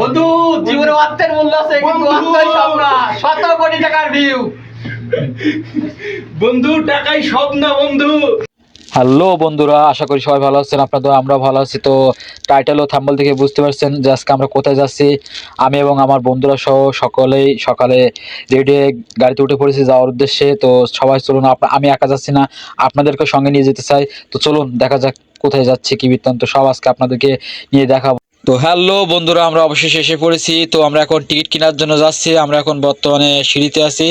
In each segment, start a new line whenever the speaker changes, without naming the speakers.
বন্ধু জীবনে অর্থের মূল্য আছে কিন্তু অর্থই সব না। 17 কোটি টাকার ভিউ বন্ধু, টাকাই সব না বন্ধু।
হ্যালো বন্ধুরা, আশা করি সবাই ভালো আছেন। আপনাদের আমরা ভালো আছি। তো টাইটেল ও থাম্বনেল থেকে বুঝতে পারছেন যে আজকে আমরা কোথায় যাচ্ছি। আমি এবং আমার বন্ধুরা সহ সকলেই সকালে রেডি গাড়িতে উঠে পড়েছি যাওয়ার উদ্দেশ্যে। তো সবাই চলুন, আমি একা যাচ্ছি না, আপনাদেরকে সঙ্গে নিয়ে যেতে চাই। তো চলুন দেখা যাক কোথায় যাচ্ছি, কি বৃত্তান্ত সব আজকে আপনাদেরকে নিয়ে দেখাবো। তো হ্যালো বন্ধুরা, আমরা অবশেষে এসে পড়েছি। তো আমরা এখন টিকিট কেনার জন্য যাচ্ছি। আমরা এখন বর্তমানে সিঁড়িতে আছি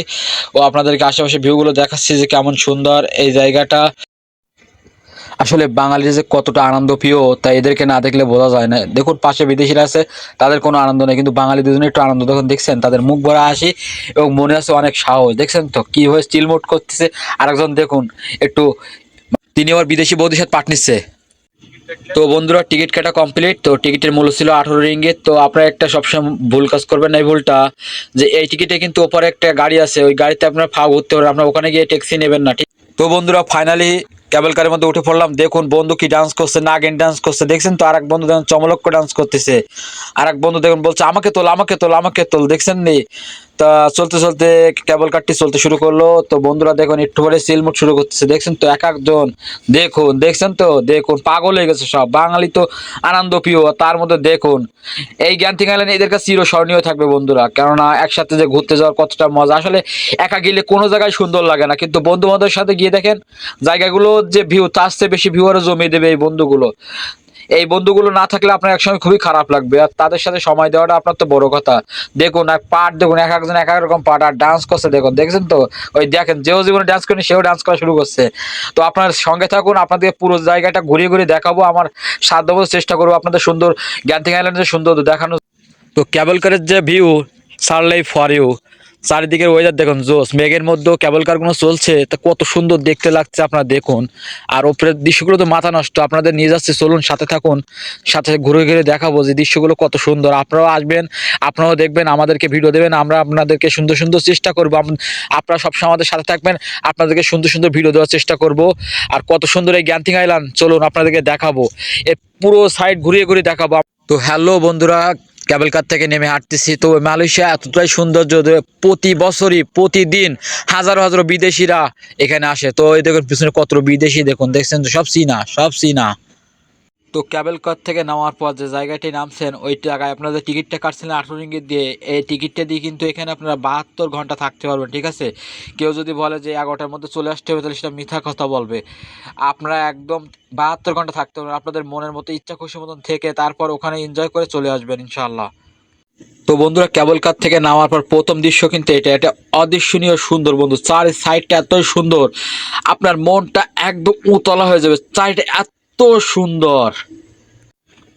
ও আপনাদেরকে আশেপাশে ভিউগুলো দেখাচ্ছি যে কেমন সুন্দর এই জায়গাটা। আসলে বাঙালির যে কতটা আনন্দ প্রিয় তাই এদেরকে না দেখলে বোঝা যায় না। দেখুন পাশে বিদেশিরা আছে, তাদের কোনো আনন্দ নেই, কিন্তু বাঙালি দুজনে একটু আনন্দ। দেখুন দেখছেন তাদের মুখ ভরা হাসি এবং মনে আছে অনেক সাহস। দেখছেন তো কীভাবে চিলমোট করতেছে। আরেকজন দেখুন একটু, তিনি আবার বিদেশি বৌদির সাথে পাট নিচ্ছে। তো বন্ধুরা টিকিট কাটা কমপ্লিট। তো টিকিটের মূল্য ছিল 18 রিঙ্গিত। তো আপনারা একটা সবসময় ভুল কাজ করবেন না, এই ভুলটা যে এই টিকিটে কিন্তু ওপরে একটা গাড়ি আছে, ওই গাড়িতে আপনারা ফাও ঘুরতে পারেন, আপনারা ওখানে গিয়ে ট্যাক্সি নেবেন না, ঠিক। তো বন্ধুরা ফাইনালি কেবল কারের মধ্যে উঠে পড়লাম। দেখুন বন্ধু কি ডান্স করছে, নাগিন ডান্স করছে, দেখছেন তো। আরেক বন্ধু দেখুন চমলক্ষ ডান্স করতেছে। আরেক বন্ধু দেখুন বলছে আমাকে তোল, আমাকে তোল, আমাকে তোল, দেখছেন নি। তা চলতে চলতে কেবল কারটি চলতে শুরু করলো। তো বন্ধুরা দেখুন একটু পরে সিলমুট শুরু করতেছে, দেখছেন তো। এক একজন দেখুন, দেখছেন তো, দেখুন পাগল হয়ে গেছে সব। বাঙালি তো আনন্দ প্রিয়, তার মধ্যে দেখুন এই জ্ঞানথিং আইল্যান্ড এদের কাছে চিরস্মরণীয় থাকবে বন্ধুরা। কেননা একসাথে যে ঘুরতে যাওয়ার কতটা মজা। আসলে একা গেলে কোনো জায়গায় সুন্দর লাগে না, কিন্তু বন্ধু বান্ধবের সাথে গিয়ে দেখেন জায়গাগুলো যে ভিউ, তার চেয়ে বেশি ভিউ আরো জমিয়ে দেবে এই বন্ধুগুলো। এই বন্ধুগুলো না থাকলে আপনার একসময় খুবই খারাপ লাগবে, আর তাদের সাথে সময় দেওয়াটা আপনার তো বড় কথা। দেখুন আর পার্ট দেখুন, এক একজন এক এক রকম পার্ট আর ডান্স করছে দেখুন, দেখছেন তো। ওই দেখেন যেও জীবনে ডান্স করেনি সেও ডান্স করা শুরু করছে। তো আপনার সঙ্গে থাকুন, আপনাদের পুরো জায়গাটা ঘুরিয়ে ঘুরিয়ে দেখাবো। আমার সাধ্যমতো চেষ্টা করবো আপনাদের সুন্দর জ্ঞানথিং আইল্যান্ডের সুন্দর দেখানো। তো কেবল কারের যে ভিউ, সারলাই ফর ইউ। চারিদিকের ওয়েদার দেখুন জোস, মেঘের মধ্যেও কেবল কারগুলো চলছে, তা কত সুন্দর দেখতে লাগছে আপনারা দেখুন। আর ওপরের দৃশ্যগুলো তো মাথা নষ্ট, আপনাদের নিয়ে যাচ্ছে, চলুন সাথে থাকুন, সাথে ঘুরে ঘুরে দেখাবো যে দৃশ্যগুলো কত সুন্দর। আপনারাও আসবেন, আপনারাও দেখবেন, আমাদেরকে ভিডিও দেবেন, আমরা আপনাদেরকে সুন্দর সুন্দর চেষ্টা করবো। আপনারা সবসময় আমাদের সাথে থাকবেন, আপনাদেরকে সুন্দর সুন্দর ভিডিও দেওয়ার চেষ্টা করব। আর কত সুন্দর এই জ্ঞানথিং আইল্যান্ড, চলুন আপনাদেরকে দেখাবো, এর পুরো সাইড ঘুরিয়ে ঘুরিয়ে দেখাবো। তো হ্যালো বন্ধুরা, কেবল কার থেকে নেমে হাঁটতেছি। তো মালয়েশিয়া এতটাই সৌন্দর্য, প্রতি বছরই প্রতিদিন হাজারো হাজারো বিদেশিরা এখানে আসে। তো এই দেখুন পিছনে কত বিদেশি, দেখুন দেখছেন তো, সব চীনা, সব চীনা। তো কেবল কার থেকে নামার পর যে জায়গাটি নামছেন ওই জায়গায় আপনাদের টিকিটটা কাটছিলেন 18 রিঙ্গিত দিয়ে। এই টিকিটটা দিয়ে কিন্তু এখানে আপনারা 72 ঘন্টা থাকতে পারবেন, ঠিক আছে। কেউ যদি বলে যে 11টার মধ্যে চলে আসতে হবে, তাহলে সেটা মিথ্যা কথা বলবে। আপনারা একদম 72 ঘন্টা থাকতে পারবেন, আপনাদের মনের মতো ইচ্ছা খুশি মতন থেকে তারপর ওখানে এনজয় করে চলে আসবেন ইনশাআল্লাহ। তো বন্ধুরা কেবল কার থেকে নামার পর প্রথম দৃশ্য কিন্তু এটা অদৃশ্যনীয় সুন্দর বন্ধু। চার সাইডটা এতই সুন্দর, আপনার মনটা একদম উতলা হয়ে যাবে। চারিটা এত সুন্দর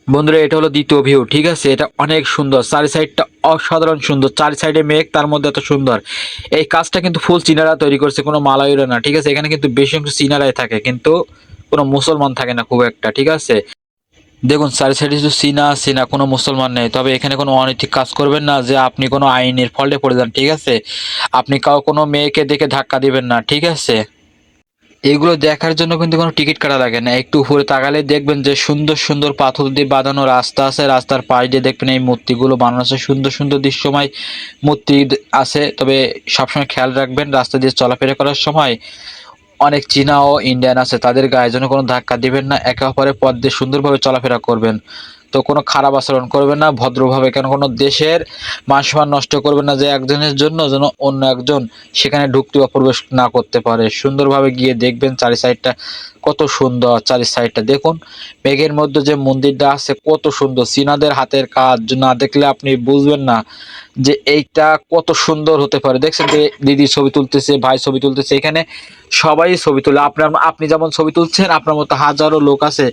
বন্ধুরা, এটা হলো দ্বিতীয় ভিউ, ঠিক আছে। এটা অনেক সুন্দর, চারি সাইডটা অসাধারণ সুন্দর, চারি সাইডে মেঘ, তার মধ্যে এত সুন্দর। এই কাজটা কিন্তু ফুল চীনারা তৈরি করছে, কোনো মালয়েরা না, ঠিক আছে। এখানে কিন্তু বেশি অংশ চীনারাই থাকে, কিন্তু কোনো মুসলমান থাকে না খুব একটা, ঠিক আছে। দেখুন চারি সাইডে শুধু চীনা, কোনো মুসলমান নেই। তবে এখানে কোনো অনৈতিক কাজ করবেন না যে আপনি কোনো আইনের ফল্টে পড়ে যান, ঠিক আছে। আপনি কোনো মেয়েকে দেখে ধাক্কা দিবেন না, ঠিক আছে। এগুলো দেখার জন্য কিন্তু কোনো টিকিট কাটা লাগে না। একটু উপরে তাকালে দেখবেন যে সুন্দর সুন্দর পাথর দিয়ে বাঁধানো রাস্তা আছে, রাস্তার পাশ দিয়ে দেখবেন এই মূর্তিগুলো বানানো আছে, সুন্দর সুন্দর দৃশ্যময় মূর্তি আছে। তবে সবসময় খেয়াল রাখবেন রাস্তা দিয়ে চলাফেরা করার সময় অনেক চীনা ও ইন্ডিয়ান আছে, তাদের গায়ে যেন কোনো ধাক্কা দিবেন না, একে অপরের পথ দিয়ে সুন্দরভাবে চলাফেরা করবেন। তো কোনো খারাপ আচরণ করবেন না, ভদ্রভাবে, কেন কোনো দেশের মান সম্মান নষ্ট করবেন না যে একজনের জন্য যেন অন্য একজন সেখানে ঢুকতে বা প্রবেশ না করতে পারে। সুন্দরভাবে গিয়ে দেখবেন চারি সাইডটা কত সুন্দর। চারি সাইডটা দেখুন, মেঘের মধ্যে যে মন্দিরটা আছে কত সুন্দর, চীনাদের হাতের কাজ না দেখলে আপনি বুঝবেন না যে এইটা কত সুন্দর হতে পারে। দেখছেন যে দিদি ছবি তুলতেছে, ভাই ছবি তুলতেছে, এখানে সবাই ছবি তুলে। আপনি যেমন ছবি তুলছেন, আপনার মতো হাজারো লোক আছে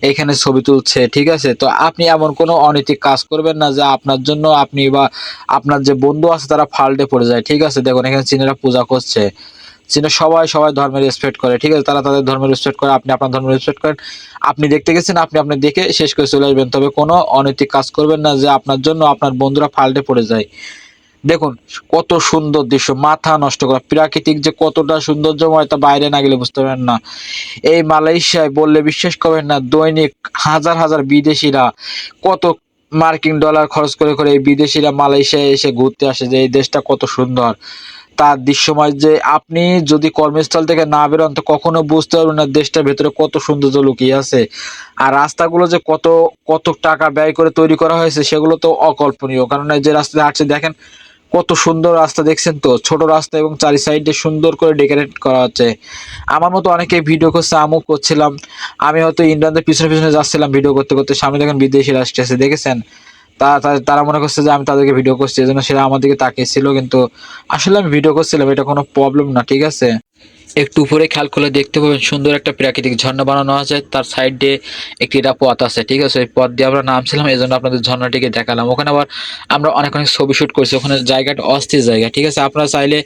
এখানে ছবি তুলছে, ঠিক আছে। তো আপনি এমন কোনো অনৈতিক কাজ করবেন না যে আপনার জন্য আপনি বা আপনার যে বন্ধু আছে তারা ফাল্টে পড়ে যায়, ঠিক আছে। দেখুন এখানে চীনেরা পূজা করছে, চীনে সবাই সবাই ধর্মের রেসপেক্ট করে, ঠিক আছে। তারা তাদের ধর্মের রেসপেক্ট করে, আপনি আপনার ধর্মের রেসপেক্ট করেন। আপনি দেখতে গেছেন, আপনি আপনি দেখে শেষ করে চলে আসবেন। তবে কোনো অনৈতিক কাজ করবেন না যে আপনার জন্য আপনার বন্ধুরা ফাল্টে পড়ে যায়। দেখুন কত সুন্দর দৃশ্য, মাথা নষ্ট করা। প্রাকৃতিক যে কতটা সৌন্দর্যময় তা বাইরে না গেলে বুঝতে পারেন না। এই মালয়েশিয়ায় বললে বিশ্বাস করবেন না, দৈনিক হাজার হাজার বিদেশিরা কত মার্কিন ডলার খরচ করে করে এই বিদেশিরা মালয়েশিয়ায় এসে ঘুরতে আসে যে এই দেশটা কত সুন্দর। তার দৃশ্যময় যে আপনি যদি কর্মস্থল থেকে না বেরোন তো কখনো বুঝতে পারবেন না দেশটার ভেতরে কত সৌন্দর্য লুকিয়ে আছে। আর রাস্তাগুলো যে কত কত টাকা ব্যয় করে তৈরি করা হয়েছে সেগুলো তো অকল্পনীয়। কারণ এই যে রাস্তায় হাঁটছে দেখেন কত সুন্দর রাস্তা, দেখছেন তো? ছোট রাস্তা এবং চারি সাইডে সুন্দর করে ডেকোরেট করা হচ্ছে। আমার মতো অনেকে ভিডিও করছে, আমিও করছিলাম। আমি হয়তো ইন্ডিয়ানদের পিছনে পিছনে যাচ্ছিলাম ভিডিও করতে করতে, সামনে দেখেন বিদেশিরা আসতেছে, দেখেছেন? তারা মনে করছে যে আমি তাদেরকে ভিডিও করছি, এজন্য সেটা আমার দিকে তাকিয়েছিল, কিন্তু আসলে আমি ভিডিও করছিলাম, এটা কোনো প্রবলেম না, ঠিক আছে? একটু উপরে খেয়াল করলে দেখতে পাবেন সুন্দর একটা প্রাকৃতিক ঝর্ণা বানানো আছে, তার সাইড দিয়ে একটি এটা পথ আছে, ঠিক আছে? ওই পথ দিয়ে আমরা নামছিলাম, এই জন্য আপনাদের ঝর্ণাটিকে দেখালাম। ওখানে আবার আমরা অনেক অনেক ছবি শুট করছি, ওখানে জায়গাটা অস্থির জায়গা, ঠিক আছে? আপনারা চাইলে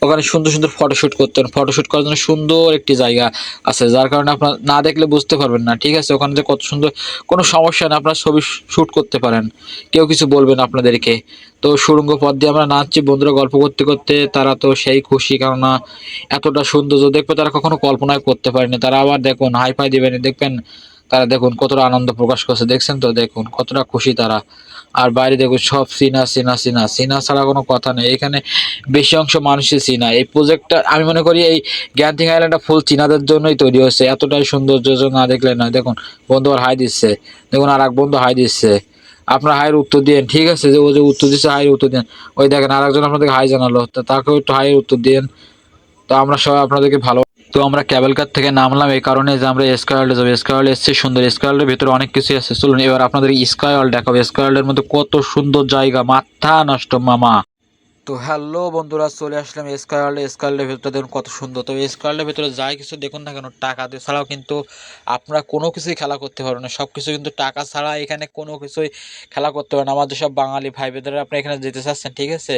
ওখানে সুন্দর সুন্দর ফটোশুট করতেন, ফটোশুট করার জন্য সুন্দর একটি জায়গা আছে, যার কারণে আপনার না দেখলে বুঝতে পারবেন না, ঠিক আছে? ওখানে যে কত সুন্দর, কোনো সমস্যা না, আপনারা ছবি শুট করতে পারেন, কেউ কিছু বলবে না আপনাদেরকে। তো সুড়ঙ্গ পথ দিয়ে আমরা নাচছি, বন্ধুরা গল্প করতে করতে, তারা তো সেই খুশি, কেননা এতটা সৌন্দর্য দেখবে তারা কখনো কল্পনাই করতে পারেনি। তারা আবার দেখুন হাই ফাই দিবেন, দেখবেন তারা দেখুন কতটা আনন্দ প্রকাশ করছে, দেখছেন তো? দেখুন কতটা খুশি তারা। আর বাইরে দেখুন সব চীনা চীনা চীনা চীনা ছাড়া কোনো কথা নেই, এখানে বেশি অংশ মানুষই চীনা। এই প্রজেক্টটা আমি মনে করি এই গ্যান্থিং আইল্যান্ডটা ফুল চীনাদের জন্যই তৈরি হয়েছে, এতটাই সৌন্দর্য না দেখলে নয়। দেখুন বন্ধু আর হাই দিচ্ছে, দেখুন আর এক বন্ধু হাই দিচ্ছে, আপনার হাইয়ের উত্তর দিন, ঠিক আছে? যে ও যে উত্তর দিচ্ছে হাইয়ের উত্তর দিন। ওই দেখেন আরেকজন আপনাদেরকে হাই জানালো, তো তাকেও একটু হাইয়ের উত্তর দিন। তো আমরা সবাই আপনাদেরকে ভালো। তো আমরা ক্যাবেল কার থেকে নামলাম এই কারণে যে আমরা স্কয়ার ওয়ার্ল্ডে যাবো। স্কয়ার ওয়ার্ল্ড এসছে সুন্দর, স্কয়ার ওয়ার্ল্ডের ভিতরে অনেক কিছু আছে। চলুন এবার আপনাদের স্কয়ার ওয়ার্ল্ড দেখাবো। স্কয়ার ওয়ার্ল্ডের মধ্যে কত সুন্দর জায়গা, মাথা নষ্ট মামা। তো হ্যালো বন্ধুরা, চলে আসলাম স্কয়ারওয়ার্ল্ডে। স্কয়ারওয়ার্ল্ডের ভিতরে দেখুন কত সুন্দর। তো স্কয়ারওয়ার্ল্ডের ভিতরে যাই কিছু দেখুন না কেন, টাকা দিয়ে ছাড়াও কিন্তু আপনারা কোনো কিছুই খেলা করতে পারবেন না। সব কিছু কিন্তু টাকা ছাড়া এখানে কোনো কিছুই খেলা করতে পারবেন না। আমাদের সব বাঙালি ভাই বোনেরা আপনি এখানে যেতে চাচ্ছেন, ঠিক আছে?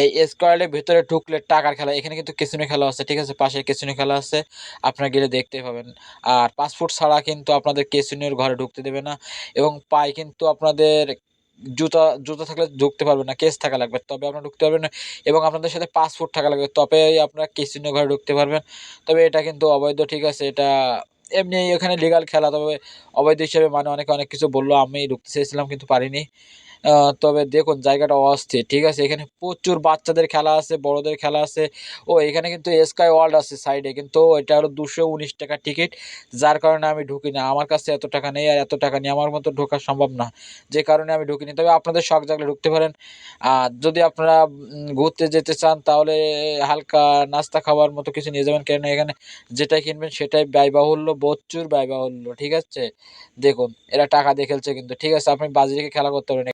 এই স্কয়ারওয়ার্ল্ডের ভিতরে ঢুকলে টাকার খেলা, এখানে কিন্তু ক্যাসিনো খেলা আছে, ঠিক আছে? পাশে ক্যাসিনো খেলা আছে, আপনারা গেলে দেখতে পাবেন। আর পাসপোর্ট ছাড়া কিন্তু আপনাদের ক্যাসিনোর ঘরে ঢুকতে দেবে না, এবং পায়ে কিন্তু আপনাদের জুতা জুতা থাকলে ঢুকতে পারবেন না, কেস থাকা লাগবে, তবে আপনারা ঢুকতে পারবেন না। এবং আপনাদের সাথে পাসপোর্ট থাকা লাগবে, তবেই আপনারা ক্যাসিনো ঘরে ঢুকতে পারবেন। তবে এটা কিন্তু অবৈধ, ঠিক আছে? এটা এমনি এখানে লিগাল খেলা, তবে অবৈধ হিসেবে মানে অনেকে অনেক কিছু বললো, আমি ঢুকতে চেয়েছিলাম কিন্তু পারিনি। তবে দেখুন জায়গাটা অস্থির, ঠিক আছে? এখানে প্রচুর বাচ্চাদের খেলা আছে, বড়দের খেলা আছে। ও এখানে কিন্তু স্কাই ওয়ার্ল্ড আছে সাইডে, কিন্তু এটা হলো 219 টাকা টিকিট, যার কারণে আমি ঢুকি না। আমার কাছে এত টাকা নেই, আর এত টাকা নিয়ে আমার মতো ঢোকা সম্ভব না, যে কারণে আমি ঢুকিনি। তবে আপনাদের শখ জাগলে ঢুকতে পারেন। আর যদি আপনারা ঘুরতে যেতে চান তাহলে হালকা নাস্তা খাওয়ার মতো কিছু নিয়ে যাবেন, কেননা এখানে যেটাই কিনবেন সেটাই ব্যয়বাহুল্য, প্রচুর ব্যয়বাহুল্য, ঠিক আছে? দেখুন এরা টাকা দিয়ে খেলছে কিন্তু, ঠিক আছে? আপনি বাজি রেখে খেলা করতে পারেন।